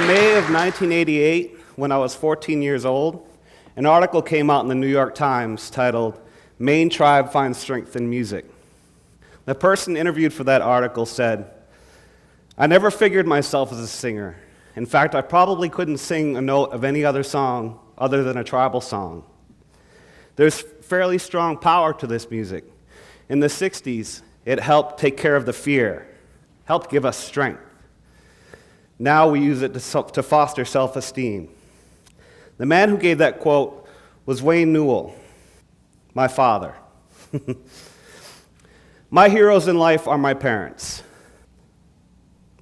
May of 1988, when I was 14 years old, an article came out in the New York Times titled, "Maine Tribe Finds Strength in Music." The person interviewed for that article said, "I never figured myself as a singer. In fact, I probably couldn't sing a note of any other song other than a tribal song. There's fairly strong power to this music. In the 60s, it helped take care of the fear, helped give us strength. Now we use it to foster self-esteem." The man who gave that quote was Wayne Newell, my father. My heroes in life are my parents.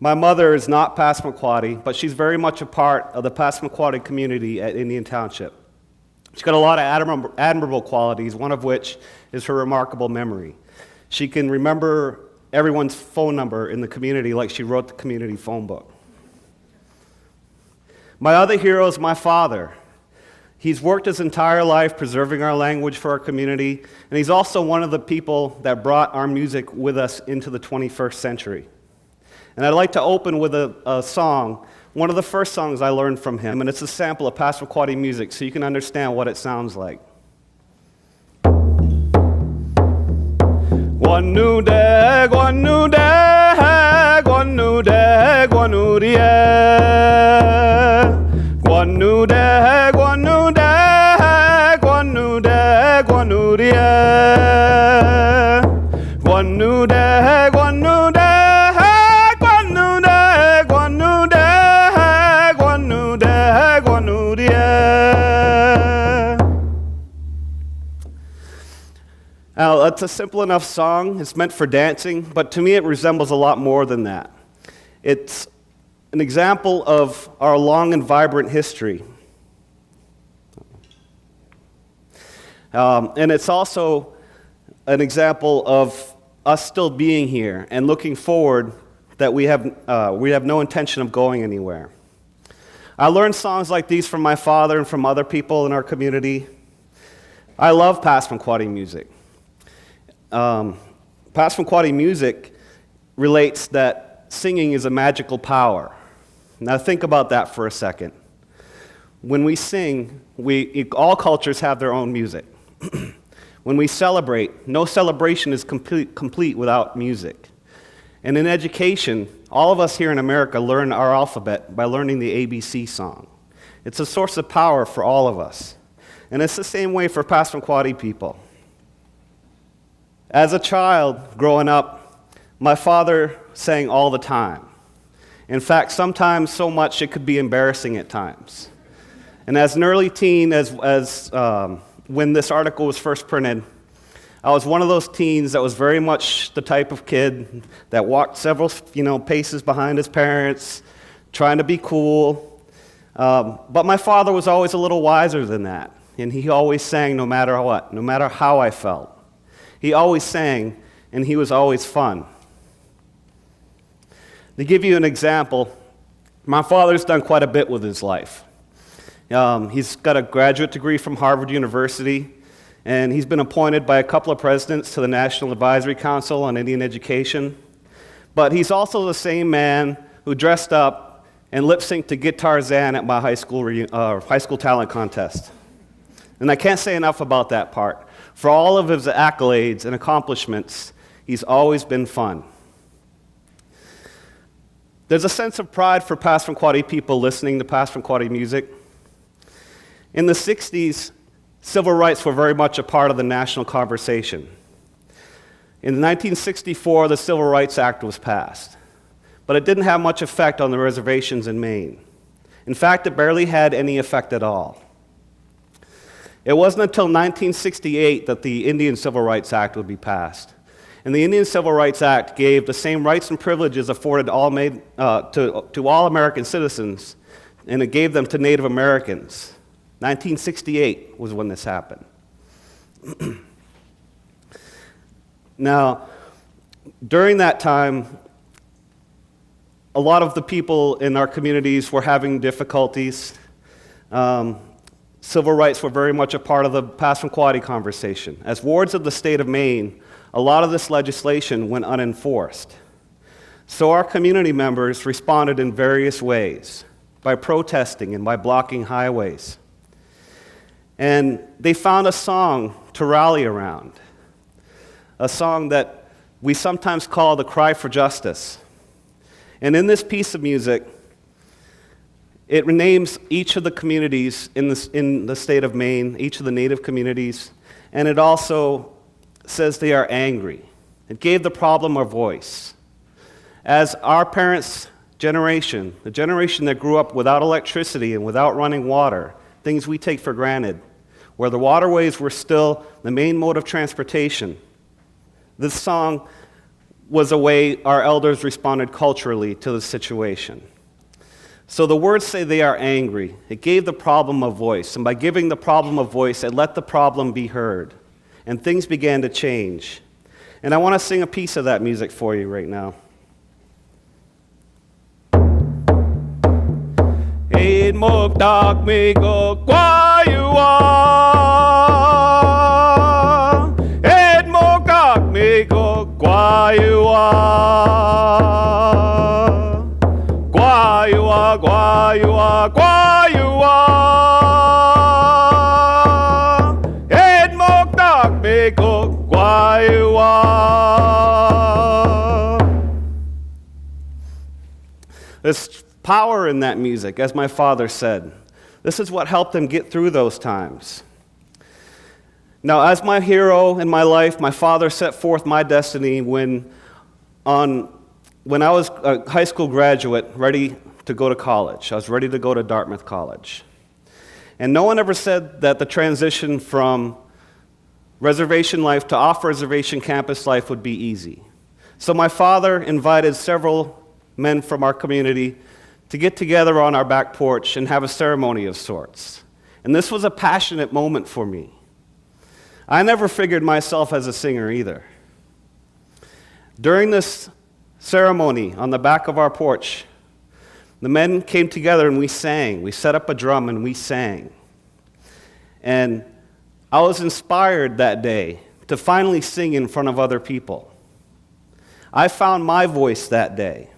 My mother is not Passamaquoddy, but she's very much a part of the Passamaquoddy community at Indian Township. She's got a lot of admirable qualities, one of which is her remarkable memory. She can remember everyone's phone number in the community like she wrote the community phone book. My other hero is my father. He's worked his entire life preserving our language for our community, and he's also one of the people that brought our music with us into the 21st century. And I'd like to open with a song, one of the first songs I learned from him, and it's a sample of Passamaquoddy music so you can understand what it sounds like. One new day, one new day, one new day, one new day. One new day, one new day, one new day, one new day. One new day, one new day, one new day, one new day, one new day, one new day. Now, that's a simple enough song. It's meant for dancing, but to me it resembles a lot more than that. It's an example of our long and vibrant history. And it's also an example of us still being here and looking forward that we have no intention of going anywhere. I learned songs like these from my father and from other people in our community. I love Passamaquoddy music. Passamaquoddy music relates that singing is a magical power. Now think about that for a second. When we sing, all cultures have their own music. When we celebrate, no celebration is complete without music. And in education, all of us here in America learn our alphabet by learning the ABC song. It's a source of power for all of us. And it's the same way for Passamaquoddy people. As a child growing up, my father sang all the time. In fact, sometimes so much it could be embarrassing at times. And as an early teen, when this article was first printed, I was one of those teens that was very much the type of kid that walked several paces behind his parents, trying to be cool. But my father was always a little wiser than that, and he always sang no matter what, no matter how I felt. He always sang, and he was always fun. To give you an example, my father's done quite a bit with his life. He's got a graduate degree from Harvard University, and he's been appointed by a couple of presidents to the National Advisory Council on Indian Education. But he's also the same man who dressed up and lip-synced to Get Tarzan at my high school talent contest. And I can't say enough about that part. For all of his accolades and accomplishments, he's always been fun. There's a sense of pride for Passamaquoddy people listening to Passamaquoddy music. In the 60s, civil rights were very much a part of the national conversation. In 1964, the Civil Rights Act was passed, but it didn't have much effect on the reservations in Maine. In fact, it barely had any effect at all. It wasn't until 1968 that the Indian Civil Rights Act would be passed. And the Indian Civil Rights Act gave the same rights and privileges afforded to all American citizens, and it gave them to Native Americans. 1968 was when this happened. Now, during that time, a lot of the people in our communities were having difficulties. Civil rights were very much a part of the Passamaquoddy conversation. As wards of the state of Maine, a lot of this legislation went unenforced. So our community members responded in various ways. by protesting and by blocking highways. And they found a song to rally around, a song that we sometimes call the cry for justice. And in this piece of music, it names each of the communities in the state of Maine, each of the native communities, and it also says they are angry. It gave the problem a voice. As our parents' generation, the generation that grew up without electricity and without running water, things we take for granted, where the waterways were still the main mode of transportation, this song was a way our elders responded culturally to the situation. So the words say they are angry. It gave the problem a voice, and by giving the problem a voice, it let the problem be heard, and things began to change. And I want to sing a piece of that music for you right now. Ed mok dak me go kwa you are. Ed mok dak me go kwa you are. Kwa you are, kwa you are, kwa you are. Ed mok dak me go kwa you are. There's power in that music, as my father said. This is what helped him get through those times. Now, as my hero in my life, my father set forth my destiny when I was a high school graduate, ready to go to college. I was ready to go to Dartmouth College. And no one ever said that the transition from reservation life to off-reservation campus life would be easy. So my father invited several men from our community to get together on our back porch and have a ceremony of sorts. And this was a passionate moment for me. I never figured myself as a singer either. During this ceremony on the back of our porch, the men came together and we sang. We set up a drum and we sang. And I was inspired that day to finally sing in front of other people. I found my voice that day.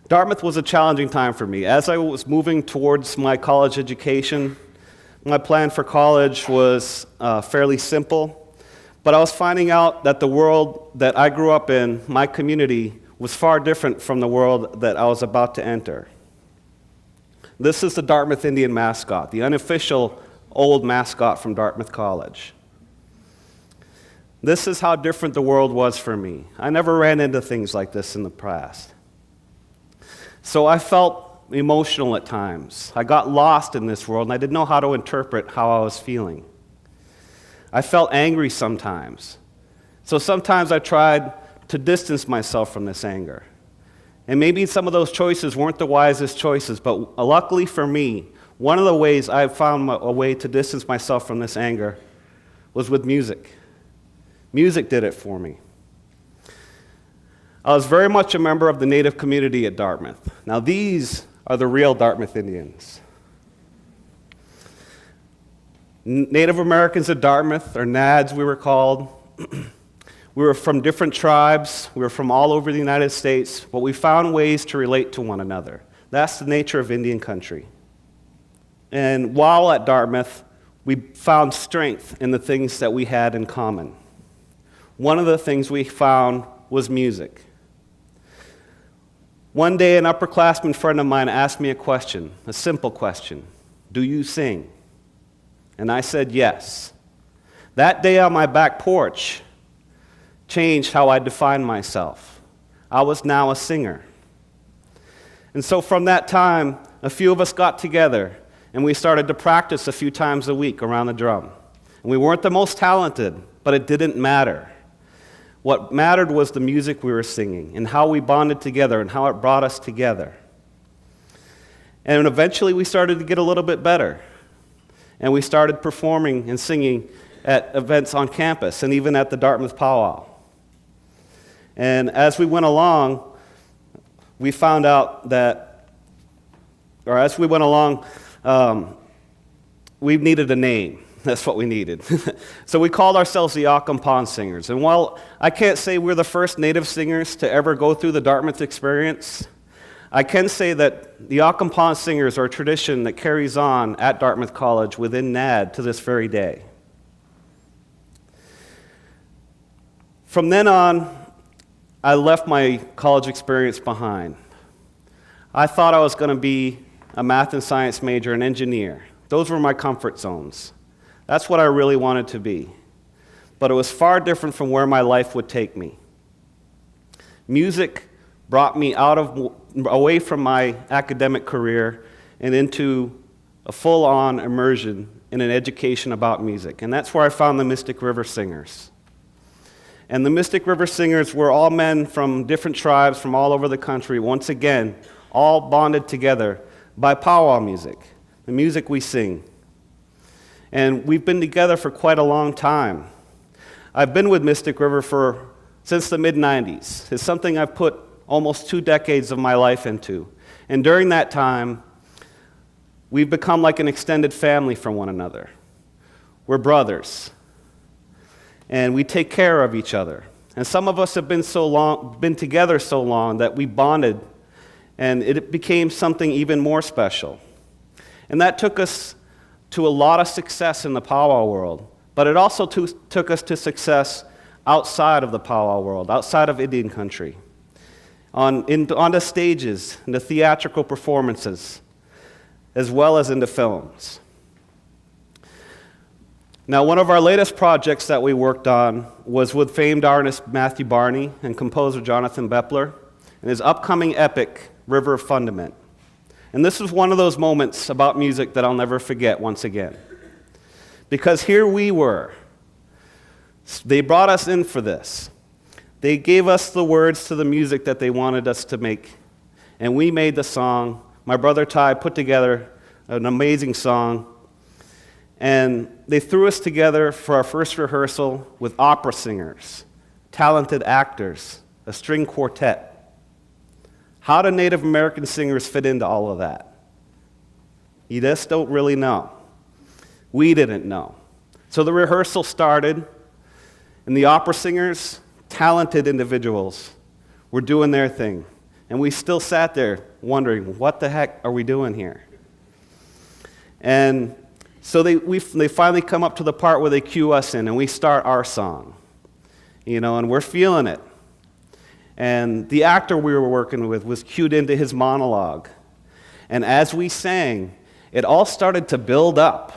Dartmouth was a challenging time for me. As I was moving towards my college education, my plan for college was fairly simple, but I was finding out that the world that I grew up in, my community, was far different from the world that I was about to enter. This is the Dartmouth Indian mascot, the unofficial old mascot from Dartmouth College. This is how different the world was for me. I never ran into things like this in the past. So I felt emotional at times. I got lost in this world, and I didn't know how to interpret how I was feeling. I felt angry sometimes. So sometimes I tried to distance myself from this anger. And maybe some of those choices weren't the wisest choices, but luckily for me, one of the ways I found a way to distance myself from this anger was with music. Music did it for me. I was very much a member of the native community at Dartmouth. Now these are the real Dartmouth Indians. Native Americans at Dartmouth, or NADs we were called. We were from different tribes. We were from all over the United States, but we found ways to relate to one another. That's the nature of Indian country. And while at Dartmouth, we found strength in the things that we had in common. One of the things we found was music. One day, an upperclassman friend of mine asked me a question, a simple question. Do you sing? And I said yes. That day on my back porch changed how I defined myself. I was now a singer. And so from that time, a few of us got together and we started to practice a few times a week around the drum. And we weren't the most talented, but it didn't matter. What mattered was the music we were singing and how we bonded together and how it brought us together. And eventually we started to get a little bit better. And we started performing and singing at events on campus and even at the Dartmouth powwow. And as we went along, we found out that, or as we went along, we needed a name. That's what we needed. So we called ourselves the Aampon Singers. And while I can't say we're the first native singers to ever go through the Dartmouth experience, I can say that the Aampon singers are a tradition that carries on at Dartmouth College within NAD to this very day. From then on, I left my college experience behind. I thought I was going to be a math and science major, an engineer. Those were my comfort zones. That's what I really wanted to be. But it was far different from where my life would take me. Music brought me away from my academic career and into a full-on immersion in an education about music. And that's where I found the Mystic River Singers. And the Mystic River Singers were all men from different tribes from all over the country, once again, all bonded together by powwow music, the music we sing. And we've been together for quite a long time. I've been with Mystic River since the mid-90s. It's something I've put almost 2 decades of my life into. And during that time, we've become like an extended family from one another. We're brothers. And we take care of each other. And some of us have been together so long that we bonded, and it became something even more special. And that took us to a lot of success in the powwow world, but it also took us to success outside of the powwow world, outside of Indian country, on the stages, in the theatrical performances, as well as in the films. Now, one of our latest projects that we worked on was with famed artist Matthew Barney and composer Jonathan Bepler and his upcoming epic, River of Fundament. And this was one of those moments about music that I'll never forget once again. Because here we were. They brought us in for this. They gave us the words to the music that they wanted us to make. And we made the song. My brother Ty put together an amazing song. And they threw us together for our first rehearsal with opera singers, talented actors, a string quartet. How do Native American singers fit into all of that? You just don't really know. We didn't know. So the rehearsal started, and the opera singers, talented individuals, were doing their thing. And we still sat there wondering, what the heck are we doing here? And so they finally come up to the part where they cue us in, and we start our song, and we're feeling it. And the actor we were working with was cued into his monologue. And as we sang, it all started to build up.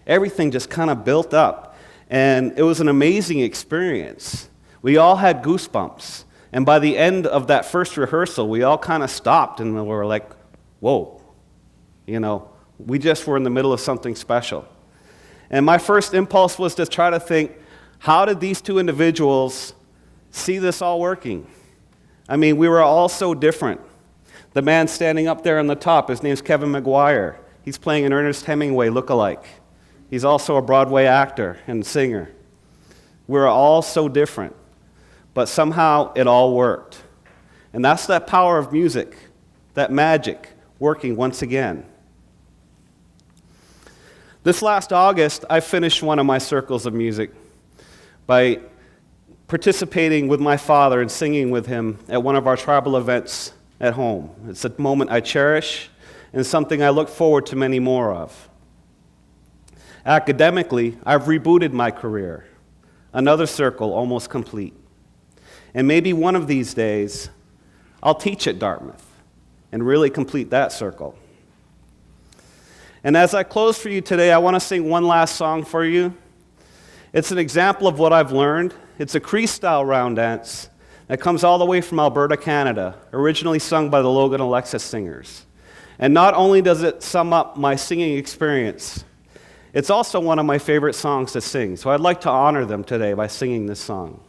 Everything just kind of built up. And it was an amazing experience. We all had goosebumps. And by the end of that first rehearsal, we all kind of stopped and we were like, whoa, we just were in the middle of something special. And my first impulse was to try to think, how did these two individuals see this all working? I mean, we were all so different. The man standing up there on the top, his name's Kevin McGuire. He's playing an Ernest Hemingway look-alike. He's also a Broadway actor and singer. We're all so different, but somehow it all worked. And that's that power of music, that magic working once again. This last August, I finished one of my circles of music by participating with my father and singing with him at one of our tribal events at home. It's a moment I cherish and something I look forward to many more of. Academically, I've rebooted my career. Another circle almost complete. And maybe one of these days, I'll teach at Dartmouth and really complete that circle. And as I close for you today, I want to sing one last song for you. It's an example of what I've learned. It's a Cree-style round dance that comes all the way from Alberta, Canada, originally sung by the Logan Alexis Singers. And not only does it sum up my singing experience, it's also one of my favorite songs to sing. So I'd like to honor them today by singing this song.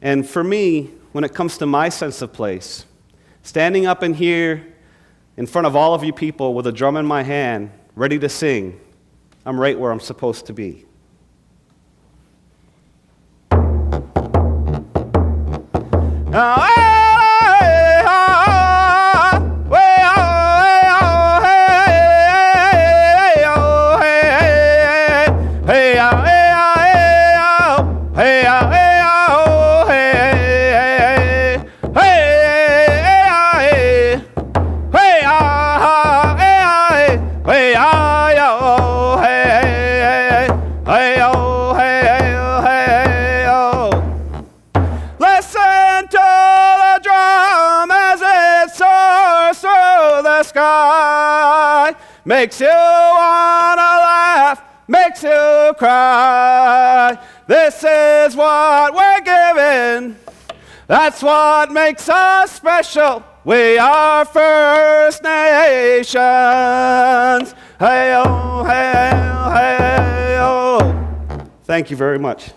And for me, when it comes to my sense of place, standing up in here in front of all of you people with a drum in my hand, ready to sing, I'm right where I'm supposed to be. makes you wanna laugh, makes you cry. This is what we're given. That's what makes us special. We are First Nations. Hey-oh, hey-oh, hey-oh. Thank you very much.